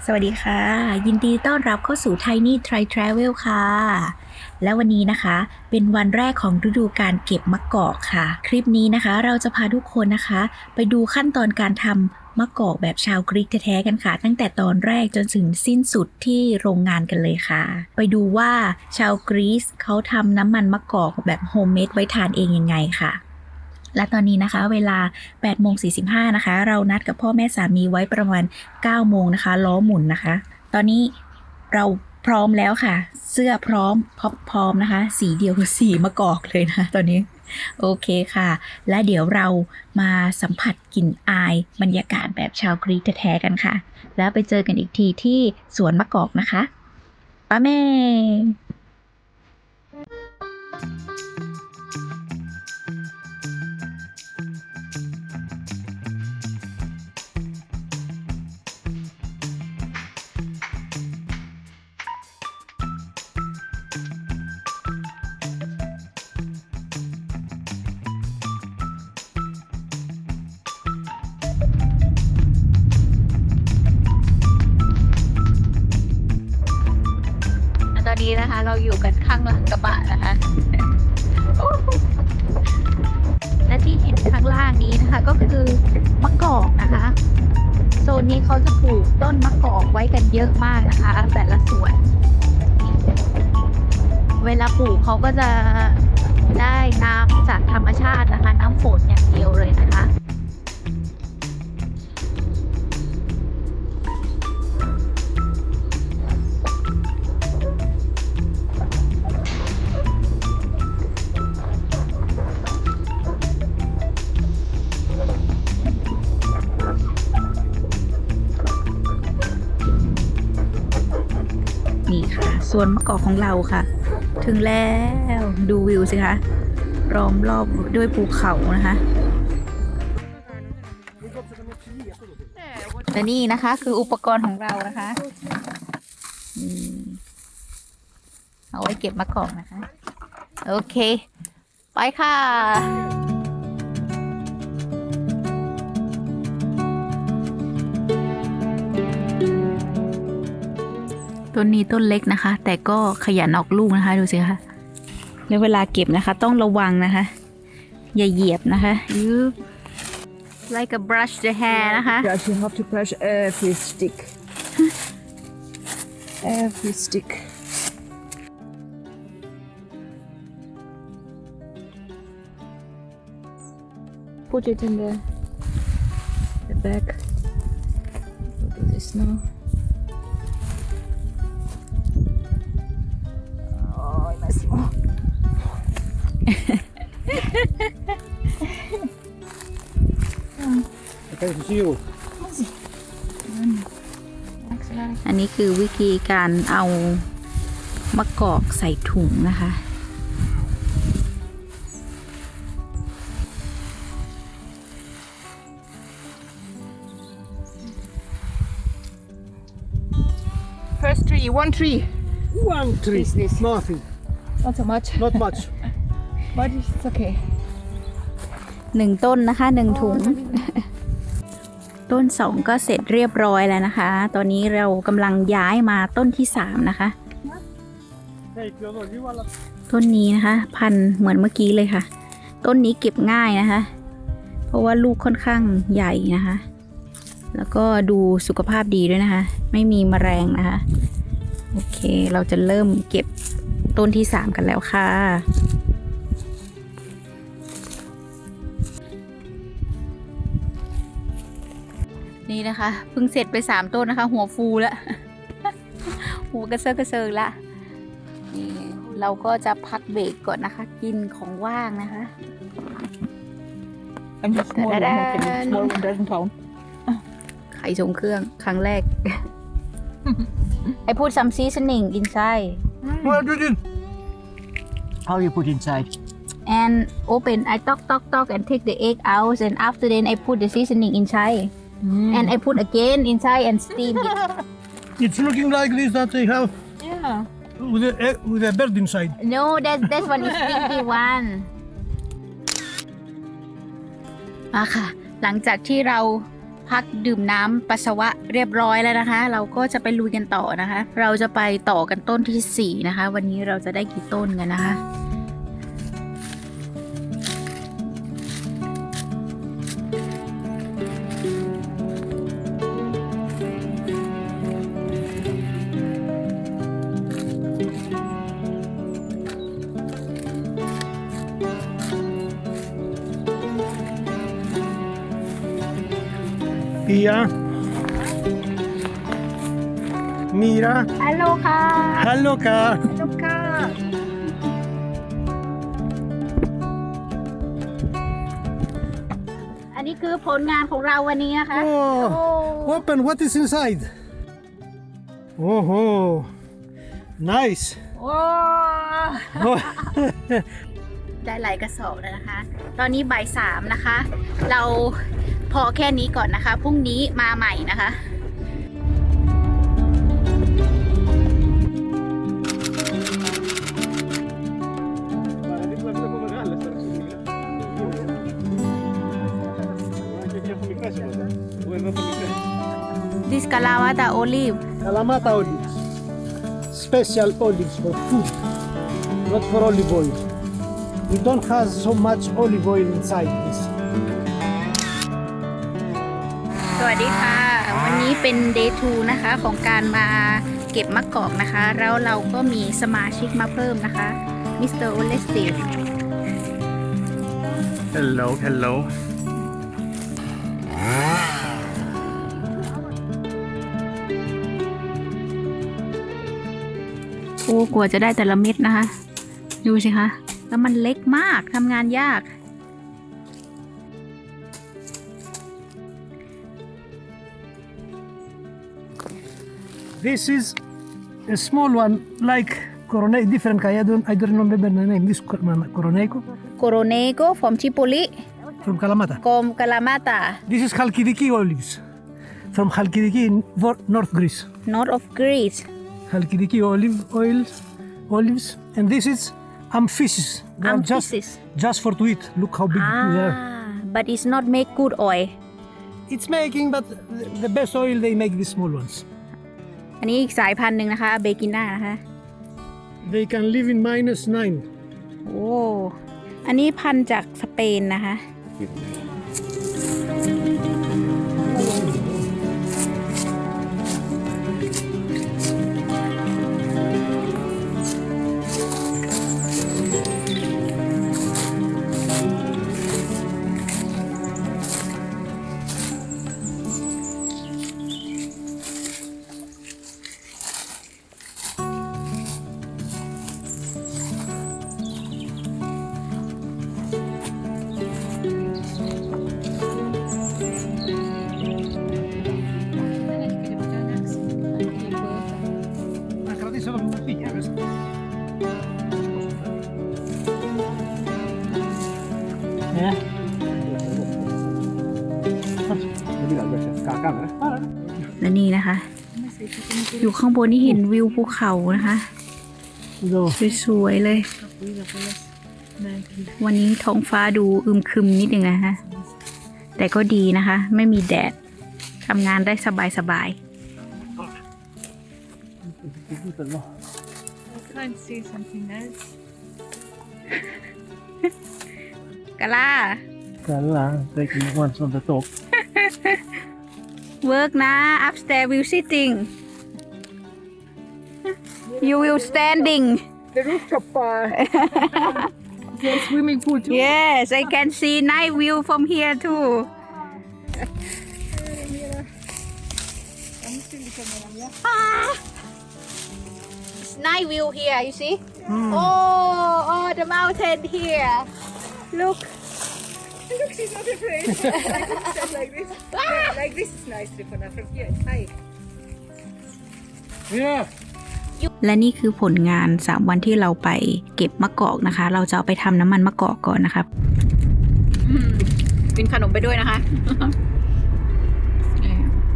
สวัสดีค่ะยินดีต้อนรับเข้าสู่ Tiny Try Travel ค่ะและวันนี้นะคะเป็นวันแรกของฤดูการเก็บมะกอกค่ะคลิปนี้นะคะเราจะพาทุกคนนะคะไปดูขั้นตอนการทำมะกอกแบบชาวกรีกแท้ๆกันค่ะตั้งแต่ตอนแรกจนถึงสิ้นสุดที่โรงงานกันเลยค่ะไปดูว่าชาวกรีซเขาทำน้ำมันมะกอกแบบโฮมเมดไว้ทานเองยังไงค่ะและตอนนี้นะคะเวลา 8:45 นะคะเรานัดกับพ่อแม่สามีไว้ประมาณ 9 โมงนะคะล้อหมุนนะคะตอนนี้เราพร้อมแล้วค่ะเสื้อพร้อมพ็อปพร้อมนะคะสีเดียวสีมะกอกเลยนะตอนนี้โอเคค่ะและเดี๋ยวเรามาสัมผัสกลิ่นอายบรรยากาศแบบชาวกรีกแท้ๆกันค่ะแล้วไปเจอกันอีกทีที่สวนมะกอกนะคะป้าแม่ตอนนี้นะคะเราอยู่กันข้างหลังกระบะนะคะและที่เห็นข้างล่างนี้นะคะก็คือมะกอกนะคะโซนนี้เขาจะปลูกต้นมะกอกไว้กันเยอะมากนะคะแต่ละสวนเวลาปลูกเขาก็จะได้น้ำจากธรรมชาตินะคะน้ำฝนอย่างเดียวเลยนะคะนี่ค่ะสวนมะกอกของเราค่ะถึงแล้วดูวิวสิคะล้อมรอบด้วยภูเขานะคะและนี่นะคะคืออุปกรณ์ของเรานะคะเอาไว้เก็บมะกอกนะคะโอเคไปค่ะต้นนี้ต้นเล็กนะคะแต่ก็ขยันออกลูกนะคะดูสิคะแล้วเวลาเก็บนะคะต้องระวังนะคะอย่าเหยียบนะคะlike a brush the hair นะคะ Yes, you have to brush every stick. Every stick. Put it in the bag. We'll do this now. Oh, Massimo. Okay, see you. อันนี้คือวิธีการเอามะกอกใส่ถุงนะคะ First tree, one tree. One tree. This. Nothing. Not so much. Not much. But it's okay. 1 ต้นนะคะ 1 ถุง ต้น 2 ก็เสร็จเรียบร้อยแล้วนะคะ ตอนนี้เรากำลังย้ายมาต้นที่ 3 นะคะ Hey, Theodore, you want ต้นนี้นะคะ พันธุ์เหมือนเมื่อกี้เลยค่ะ ต้นนี้เก็บง่ายนะคะ เพราะว่าลูกค่อนข้างใหญ่นะคะ แล้วก็ดูสุขภาพดีด้วยนะคะ ไม่มีแมลงนะคะ โอเค เราจะเริ่มเก็บต้นที่ 3 กันแล้วค่ะ นี่นะคะเพิ่งเสร็จไป 3 ต้นนะคะ หัวฟูแล้ว หัวกระเซาะกระเซิงละนี่เราก็จะพักเบรกก่อนนะคะ กินของว่างนะคะ And the small one, okay. The small one doesn't count. ไข่ทรงเครื่องครั้งแรก I put some seasoning inside What do you do? How you put inside? and open I talk and take the egg out and after then I put the seasoning inside and I put again inside and steam it It's looking like this that they have Yeah. with a bird inside. no that one is sticky one มาค่ะ หลังจากที่เรา พ พักดื่มน้ำปัสสาวะเรียบร้อยแล้วนะคะ เราก็จะไปลุยกันต่อนะคะ เราจะไปต่อกันต้นที่4นะคะ วันนี้เราจะได้กี่ต้นกันนะคะ Pia. Mira. ฮัลโหลค่ะ Hello, Ka. ลูกค่ะอันนี้คือผลงานของเราวันนี้นะคะ Oh, open. What is inside? Oh, nice. โอ้ Oh. ได้หลายกระสอบแล้วนะคะ ตอนนี้บ่าย3นะคะ เราพอแค่นี้ก่อนนะคะ พรุ่งนี้มาใหม่นะคะ This Kalamata olive Kalamata olives. Special olives for food, not for olive oil. We don't have so much olive oil inside this. สวัสดีค่ะ วันนี้เป็น day 2 นะคะของการมาเก็บมะกอกนะคะ แล้วเราก็มีสมาชิกมาเพิ่มนะคะ Mr. Olestive Hello, hello. โอ้กว่าจะได้แต่ละเม็ดนะคะ ดูสิคะ แล้วมันเล็กมากทำงานยาก This is a small one, like Corone, different kind. I don't remember the name. This Coroneco Coronego from Tripoli from Kalamata. from Kalamata This is Halkidiki olives from Halkidiki in North Greece. north of Greece Halkidiki olives, and this is amphisis. They are Amphisis. just for to eat. Look how big they are. but it's not make good oil It's making, but the best oil they make these small ones. อันนี้อีกสายพันธุ์หนึ่งนะคะเบกิน่านะคะ They can live in -9.โอ้อันนี้พันธุ์จากสเปนนะคะ Yeah. และนี่นะคะ อยู่ข้างบนนี่เห็นวิวภูเขานะคะ So, สวยๆเลย วันนี้ท้องฟ้าดูอึมครึมนิดนึงนะคะ แต่ก็ดีนะคะ ไม่มีแดดทำงานได้สบาย I can't see something else. ๆกะล่า Kala, taking ones on the top. work นะ upstairs will sitting you will standing The rooftop bar. There's swimming pool too. yes I can see night view from here too it's night view here you see oh the mountain here look Look, she's not afraid. Stand like this. Like this is nice, Tripona. From here, it's high. Yeah. และนี่คือผลงาน3วันที่เราไปเก็บมะกอกนะคะ เราจะเอาไปทำน้ำมันมะกอกก่อนนะครับกินขนมไปด้วยนะคะ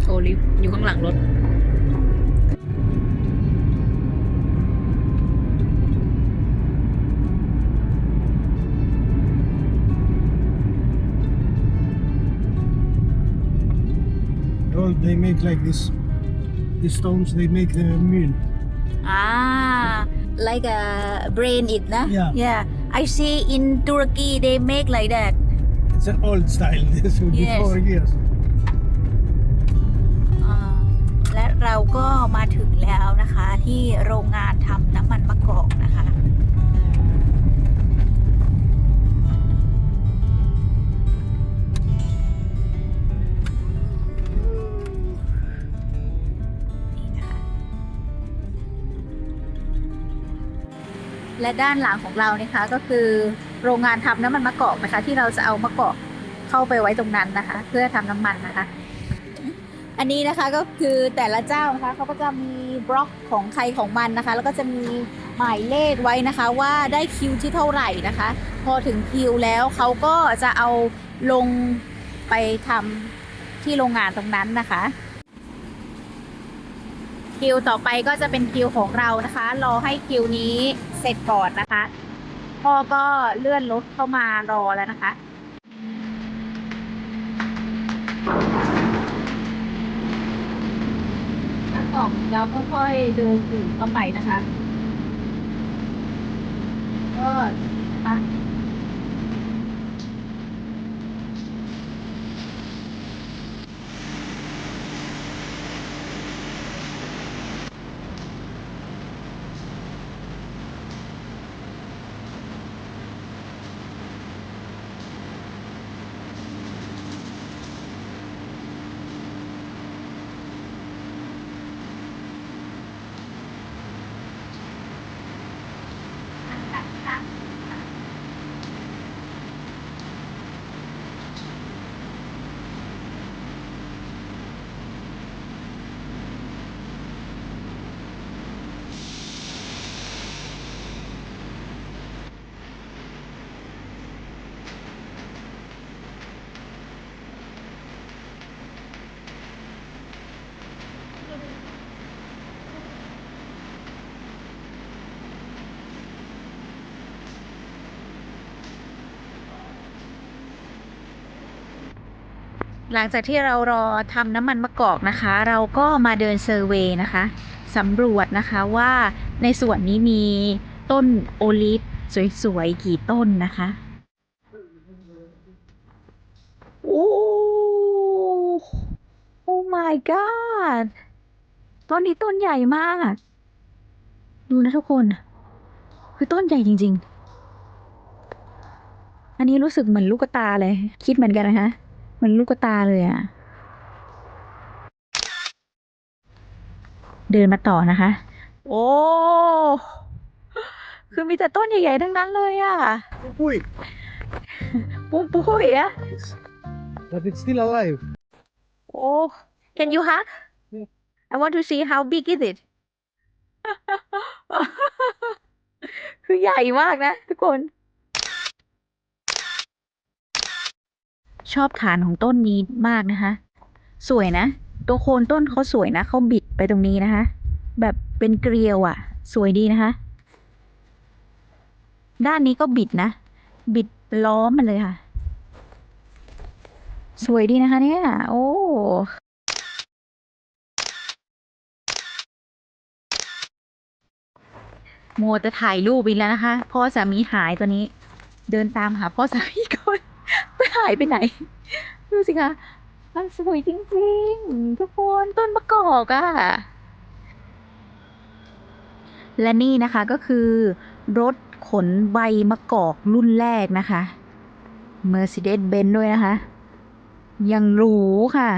โอลิฟอยู่ข้างหลังรถ wood. They make like this. The stones they make the meal. like a brain it นะ Yeah. I see in Turkey they make like that It's an old style. This Yes. before years. และเราก็มาถึงแล้วนะคะที่โรงงานทำน้ำมันมะกอกนะคะนี่นะคะและด้านหลังของเรานะคะก็คือโรงงานทำน้ำมันมะกอกนะคะที่เราจะเอามะกอกเข้าไปไว้ตรงนั้นนะคะเพื่อทำน้ำมันนะคะอันนี้นะคะก็คือแต่ละเจ้านะคะเขาก็จะมีบล็อกของใครของมันนะคะแล้วก็จะมีหมายเลขไว้นะคะว่าได้คิวที่เท่าไหร่นะคะพอถึงคิวแล้วเขาก็จะเอาลงไปทำที่โรงงานตรงนั้นนะคะคิวต่อไปก็จะเป็นคิวของเรานะคะรอให้คิวนี้เสร็จก่อนนะคะพ่อก็เลื่อนรถเข้ามารอแล้วนะคะออกแล้วก็ค่อยเดินถึงเข้าไปนะคะก็นะคะหลังจากที่เรารอทำน้ำมันมะกอกนะคะเราก็มาเดินเซอร์เวย์นะคะสำรวจนะคะว่าในส่วนนี้มีต้นโอลิฟสวยๆกี่ต้นนะคะโอ้ Oh my god ต้นนี้ต้นใหญ่มากดูนะทุกคนคือต้นใหญ่จริงๆอันนี้รู้สึกเหมือนลูกตาเลยคิดเหมือนกันนะคะเหมือนลูกตาเลยอะเดินมาต่อนะคะโอ้คือมีแต่ต้นใหญ่ๆทั้งนั้นเลยอะ Uy, ปุ้มปุ้ยอะ but it's still alive. โอ้ Can you hug I want to see how big is it คือใหญ่มากนะทุกคนชอบฐานของต้นนี้มากนะคะสวยนะตัวโคนต้นเขาสวยนะเขาบิดไปตรงนี้นะคะแบบเป็นเกลียวอะสวยดีนะคะด้านนี้ก็บิดนะบิดล้อมมันเลยค่ะสวยดีนะคะเนี่ยโอ้โมจะถ่ายรูปอีกแล้วนะคะพ่อสามีหายตัวนี้เดินตามหาพ่อสามีก่อนไปหายไปไหนดูสิคะมันสวยจริงๆทุกคนต้นมะกอกอะและนี่นะคะก็คือรถขนใบมะกอกรุ่นแรกนะคะ Mercedes-Benz ด้วยนะคะยังหรูค่ะ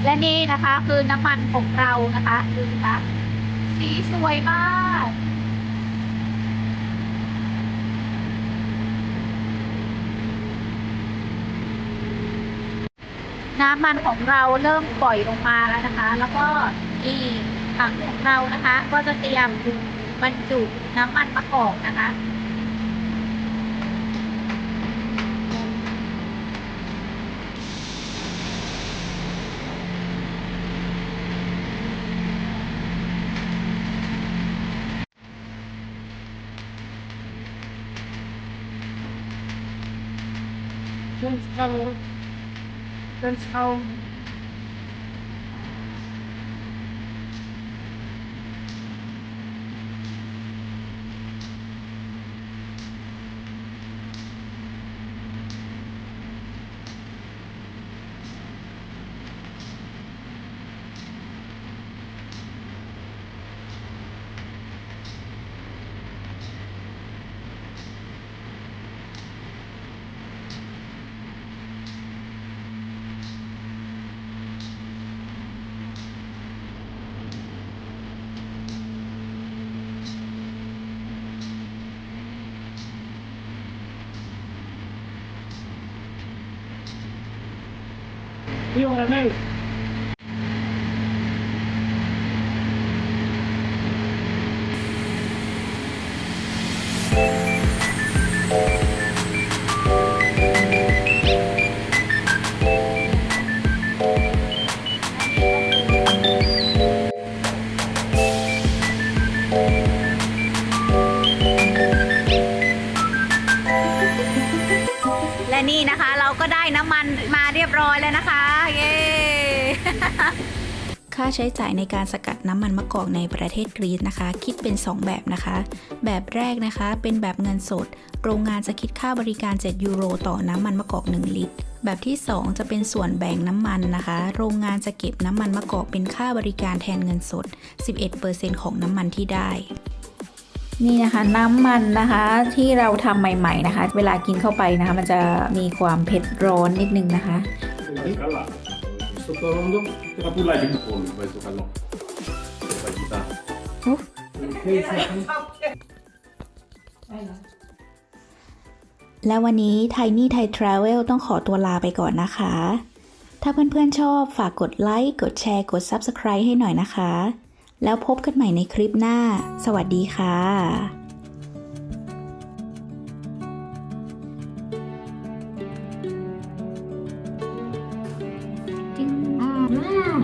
และนี่นะคะคือน้ำมันของเรานะคะดูค่ะสีสวยมาก น้ำมันของเราเริ่มปล่อยลงมาแล้วนะคะ แล้วก็นี่ถังของเรานะคะ ก็จะเตรียมบรรจุน้ำมันมะกอกนะคะ You want to know? และนี่นะคะเราก็ได้น้ำมันมาเรียบร้อยแล้วนะคะ เย้ ค่าใช้จ่ายในการสกัดน้ำมันมะกอกในประเทศกรีซนะคะ คิดเป็น 2 แบบนะคะ แบบแรกนะคะเป็นแบบเงินสด โรงงานจะคิดค่าบริการ7 ยูโรต่อน้ำมันมะกอก 1 ลิตร แบบที่ 2 จะเป็นส่วนแบ่งน้ำมันนะคะ โรงงานจะเก็บน้ำมันมะกอกเป็นค่าบริการแทนเงินสด 11% ของน้ำมันที่ได้ นี่นะคะน้ำมันนะคะที่เราทำใหม่ๆนะคะ เวลากินเข้าไปนะคะมันจะมีความเผ็ดร้อนนิดนึงนะคะ Sotto rondo, la pulla di pollo, questo calò. Fai chissà. และวันนี้ Tiny Thai Travel ต้องขอตัวลาไปก่อนนะคะ ถ้าเพื่อนๆชอบฝากกดไลค์ กดแชร์ กด Subscribe ให้หน่อยนะคะ แล้วพบกันใหม่ในคลิปหน้า สวัสดีค่ะ Mm.